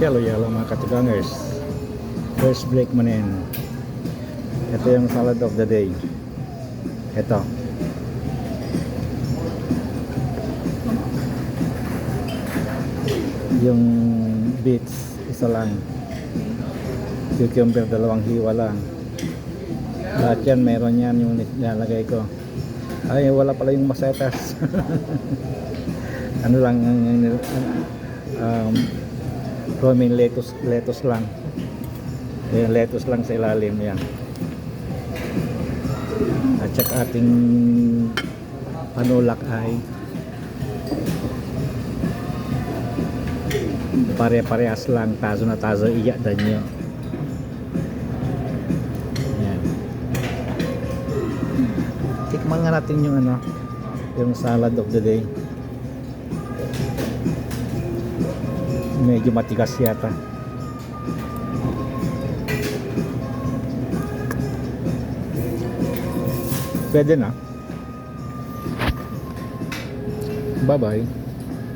Yellow yellow mga katugangers. First break mo na yan. Ito yung salad of the day. Ito. Yung beets, isa lang. Cucumber, dalawang hiwa lang. Lahat yan, meron yan yung nilalagay ko. Ay, wala pala yung masetas. Ano lang, romaine lettuce lang. Yung lettuce lang sa ilalim yan. At saka ating panulak ay pare-parehas lang, tazo na tazo iya danyo. Yan. Tikman nga natin yung yung salad of the day. Medyo matigas yata. Pwede na. Bye bye.